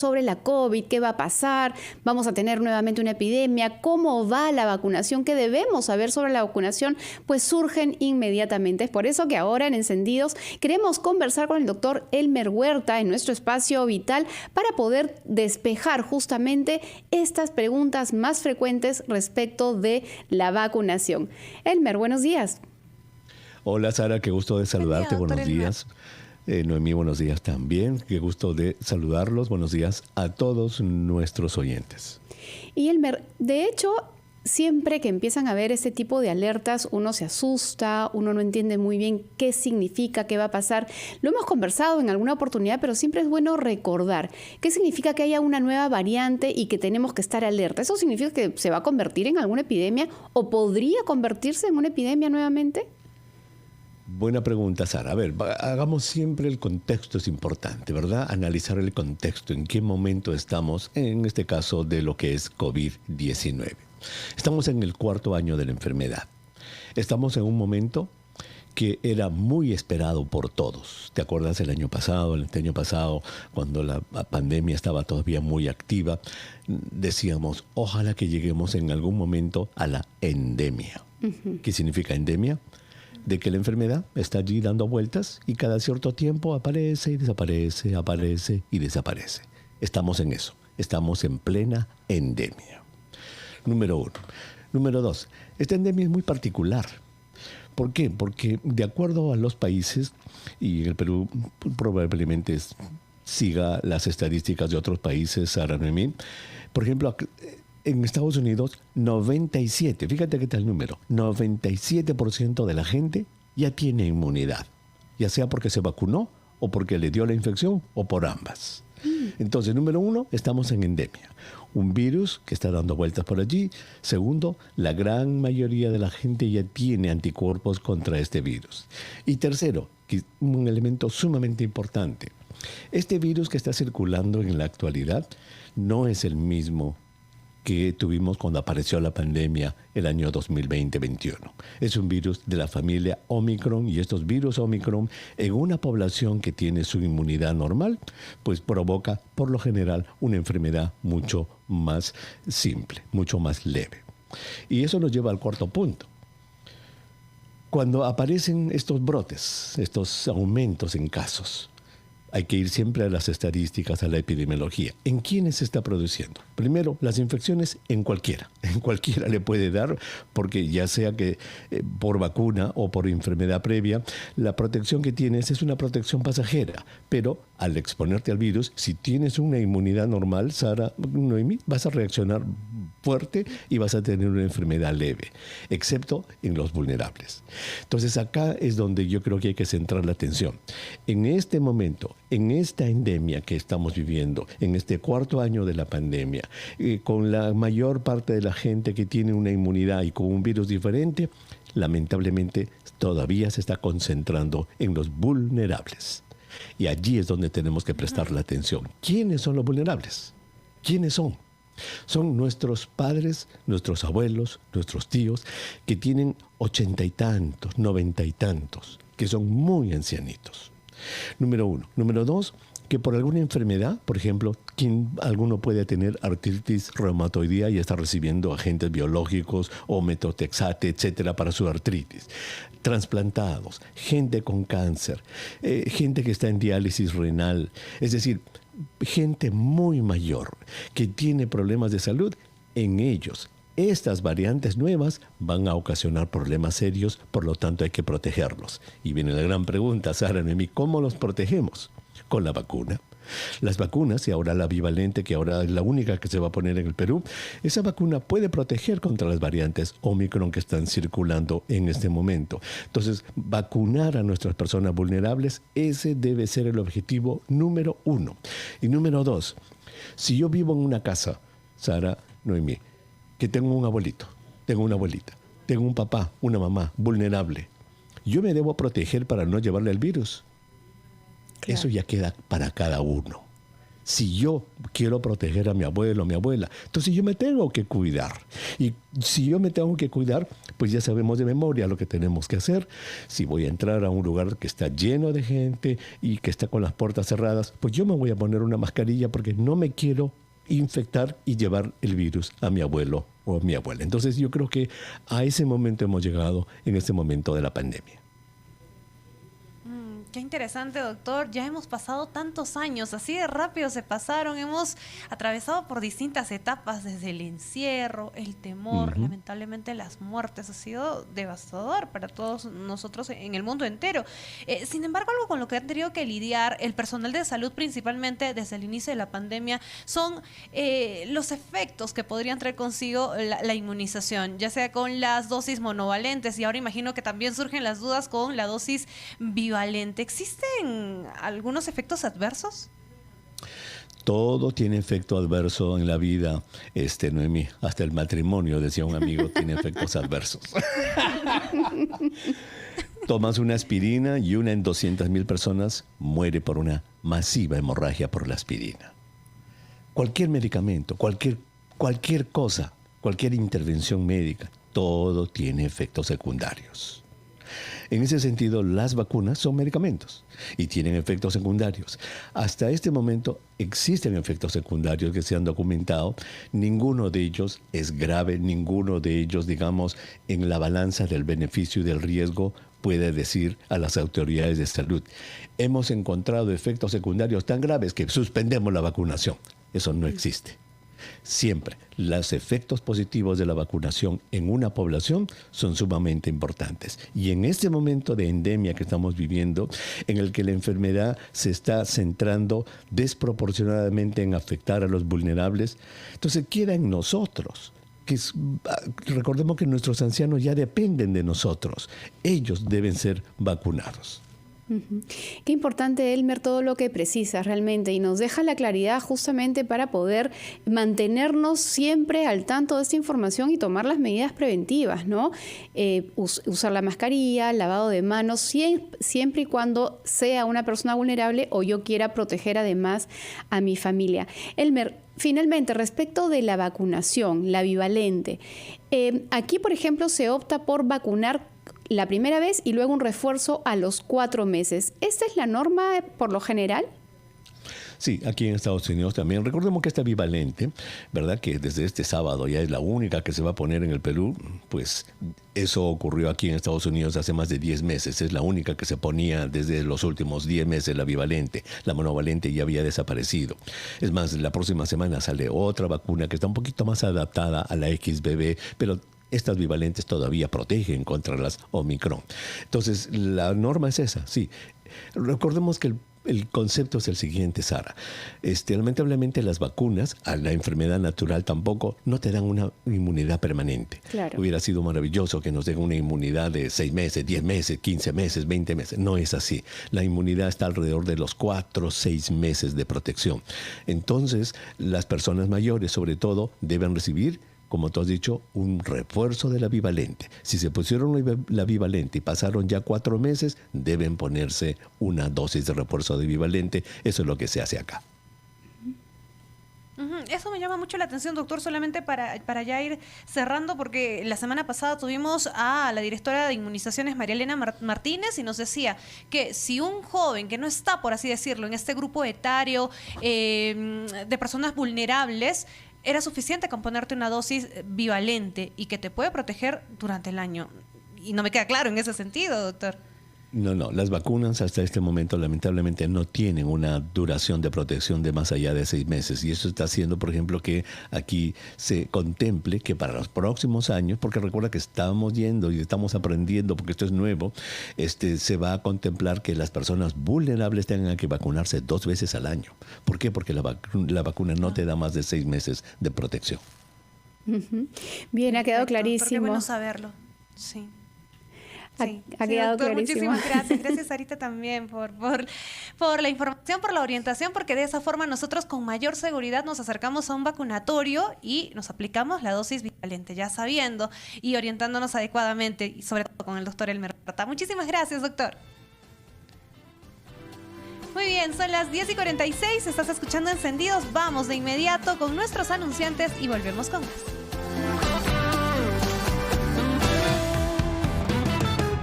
sobre la COVID, qué va a pasar, vamos a tener nuevamente una epidemia, cómo va la vacunación, qué debemos saber sobre la vacunación, pues surgen inmediatamente. Es por eso que ahora en Encendidos queremos conversar con el doctor Elmer Huerta en nuestro espacio vital para poder despejar justamente estas preguntas más frecuentes respecto de la vacunación. Elmer, buenos días. Hola Sara, qué gusto de saludarte, Buen día, buenos doctor Elmer. días. Noemí, buenos días también, qué gusto de saludarlos, buenos días a todos nuestros oyentes. Y Elmer, de hecho, siempre que empiezan a ver este tipo de alertas, uno se asusta, uno no entiende muy bien qué significa, qué va a pasar. Lo hemos conversado en alguna oportunidad, pero siempre es bueno recordar qué significa que haya una nueva variante y que tenemos que estar alerta. ¿Eso significa que se va a convertir en alguna epidemia o podría convertirse en una epidemia nuevamente? Buena pregunta, Sara. A ver, hagamos siempre el contexto, es importante, ¿verdad? Analizar el contexto, en qué momento estamos, en este caso, de lo que es COVID-19. Estamos en el 4º año de la enfermedad. Estamos en un momento que era muy esperado por todos. ¿Te acuerdas el año pasado, cuando la pandemia estaba todavía muy activa? Decíamos, ojalá que lleguemos en algún momento a la endemia. ¿Qué significa endemia? De que la enfermedad está allí dando vueltas y cada cierto tiempo aparece y desaparece, aparece y desaparece. Estamos en eso, estamos en plena endemia. Número 1. Número 2, esta endemia es muy particular. ¿Por qué? Porque de acuerdo a los países, y en el Perú probablemente siga las estadísticas de otros países, Sara, Noemí, por ejemplo, en Estados Unidos, 97%, fíjate qué tal el número, 97% de la gente ya tiene inmunidad, ya sea porque se vacunó o porque le dio la infección o por ambas. Entonces, número 1, estamos en endemia. Un virus que está dando vueltas por allí. Segundo, la gran mayoría de la gente ya tiene anticuerpos contra este virus. Y tercero, un elemento sumamente importante. Este virus que está circulando en la actualidad no es el mismo que tuvimos cuando apareció la pandemia el año 2020-21. Es un virus de la familia Omicron y estos virus Omicron en una población que tiene su inmunidad normal, pues provoca por lo general una enfermedad mucho más simple, mucho más leve. Y eso nos lleva al cuarto punto. Cuando aparecen estos brotes, estos aumentos en casos, hay que ir siempre a las estadísticas, a la epidemiología. ¿En quiénes se está produciendo? Primero, las infecciones en cualquiera le puede dar, porque ya sea que por vacuna o por enfermedad previa, la protección que tienes es una protección pasajera. Pero al exponerte al virus, si tienes una inmunidad normal, Sara, Noemí, vas a reaccionar fuerte y vas a tener una enfermedad leve, excepto en los vulnerables. Entonces acá es donde yo creo que hay que centrar la atención. En este momento, en esta endemia que estamos viviendo, en este 4º año de la pandemia, con la mayor parte de la gente que tiene una inmunidad y con un virus diferente, lamentablemente todavía se está concentrando en los vulnerables. Y allí es donde tenemos que prestar la atención. ¿Quiénes son los vulnerables? ¿Quiénes son? Son nuestros padres, nuestros abuelos, nuestros tíos, que tienen 80 y tantos, 90 y tantos, que son muy ancianitos. Número 1. Número 2, que por alguna enfermedad, por ejemplo, alguno puede tener artritis reumatoidea y está recibiendo agentes biológicos o metotrexate, etcétera, para su artritis. Trasplantados, gente con cáncer, gente que está en diálisis renal, es decir, gente muy mayor que tiene problemas de salud. En ellos, estas variantes nuevas van a ocasionar problemas serios, por lo tanto hay que protegerlos. Y viene la gran pregunta, Sara, Noemí, ¿cómo los protegemos? Con la vacuna. Las vacunas, y ahora la bivalente, que ahora es la única que se va a poner en el Perú, esa vacuna puede proteger contra las variantes Omicron que están circulando en este momento. Entonces, vacunar a nuestras personas vulnerables, ese debe ser el objetivo número 1. Y número 2, si yo vivo en una casa, Sara, Noemí, que tengo un abuelito, tengo una abuelita, tengo un papá, una mamá vulnerable, yo me debo proteger para no llevarle el virus. Claro. Eso ya queda para cada uno. Si yo quiero proteger a mi abuelo o mi abuela, entonces yo me tengo que cuidar. Y si yo me tengo que cuidar, pues ya sabemos de memoria lo que tenemos que hacer. Si voy a entrar a un lugar que está lleno de gente y que está con las puertas cerradas, pues yo me voy a poner una mascarilla porque no me quiero infectar y llevar el virus a mi abuelo o a mi abuela. Entonces yo creo que a ese momento hemos llegado en este momento de la pandemia. Qué interesante, doctor. Ya hemos pasado tantos años, así de rápido se pasaron. Hemos atravesado por distintas etapas, desde el encierro, el temor, lamentablemente las muertes. Ha sido devastador para todos nosotros en el mundo entero. Sin embargo, algo con lo que han tenido que lidiar el personal de salud, principalmente desde el inicio de la pandemia, son los efectos que podrían traer consigo la inmunización, ya sea con las dosis monovalentes, y ahora imagino que también surgen las dudas con la dosis bivalente. ¿Existen algunos efectos adversos? Todo tiene efecto adverso en la vida, Noemí. Hasta el matrimonio, decía un amigo, tiene efectos adversos. Tomas una aspirina y una en 200,000 personas muere por una masiva hemorragia por la aspirina. Cualquier medicamento, cualquier cosa, cualquier intervención médica, todo tiene efectos secundarios. En ese sentido, las vacunas son medicamentos y tienen efectos secundarios. Hasta este momento existen efectos secundarios que se han documentado. Ninguno de ellos es grave, ninguno de ellos, digamos, en la balanza del beneficio y del riesgo puede decir a las autoridades de salud: hemos encontrado efectos secundarios tan graves que suspendemos la vacunación. Eso no existe. Siempre los efectos positivos de la vacunación en una población son sumamente importantes. Y en este momento de endemia que estamos viviendo, en el que la enfermedad se está centrando desproporcionadamente en afectar a los vulnerables, entonces queda en nosotros. Recordemos que nuestros ancianos ya dependen de nosotros. Ellos deben ser vacunados. Qué importante, Elmer, todo lo que precisas realmente, y nos deja la claridad justamente para poder mantenernos siempre al tanto de esta información y tomar las medidas preventivas, ¿no? Usar la mascarilla, lavado de manos, siempre y cuando sea una persona vulnerable o yo quiera proteger además a mi familia. Elmer, finalmente, respecto de la vacunación, la bivalente, aquí, por ejemplo, se opta por vacunar la primera vez y luego un refuerzo a los 4 meses. ¿Esta es la norma por lo general? Sí, aquí en Estados Unidos también. Recordemos que esta bivalente, ¿verdad?, que desde este sábado ya es la única que se va a poner en el Perú, pues eso ocurrió aquí en Estados Unidos hace más de 10 meses. Es la única que se ponía desde los últimos 10 meses, la bivalente. La monovalente ya había desaparecido. Es más, la próxima semana sale otra vacuna que está un poquito más adaptada a la XBB, pero estas bivalentes todavía protegen contra las Omicron. Entonces, la norma es esa, sí. Recordemos que el concepto es el siguiente, Sara. Lamentablemente las vacunas a la enfermedad natural tampoco no te dan una inmunidad permanente. Claro. Hubiera sido maravilloso que nos den una inmunidad de 6 meses, 10 meses, 15 meses, 20 meses. No es así. La inmunidad está alrededor de los 4 o 6 meses de protección. Entonces, las personas mayores, sobre todo, deben recibir, como tú has dicho, un refuerzo de la bivalente. Si se pusieron la bivalente y pasaron ya 4 meses, deben ponerse una dosis de refuerzo de bivalente. Eso es lo que se hace acá. Eso me llama mucho la atención, doctor, solamente para ya ir cerrando, porque la semana pasada tuvimos a la directora de inmunizaciones, María Elena Martínez, y nos decía que si un joven que no está, por así decirlo, en este grupo etario de personas vulnerables, era suficiente con ponerte una dosis bivalente y que te puede proteger durante el año. Y no me queda claro en ese sentido, doctor. No. Las vacunas hasta este momento lamentablemente no tienen una duración de protección de más allá de 6 meses. Y eso está haciendo, por ejemplo, que aquí se contemple que para los próximos años, porque recuerda que estamos yendo y estamos aprendiendo, porque esto es nuevo, se va a contemplar que las personas vulnerables tengan que vacunarse 2 veces al año. ¿Por qué? Porque la vacuna no te da más de 6 meses de protección. Bien, ha quedado Perfecto, clarísimo. Qué bueno saberlo. Sí. Sí, ha quedado doctor, clarísimo. muchísimas gracias. Gracias, Sarita, también por la información, por la orientación, porque de esa forma nosotros con mayor seguridad nos acercamos a un vacunatorio y nos aplicamos la dosis bivalente, ya sabiendo y orientándonos adecuadamente, y sobre todo con el doctor Elmer Rata. Muchísimas gracias, doctor. Muy bien, son las 10:46, estás escuchando Encendidos. Vamos de inmediato con nuestros anunciantes y volvemos con más.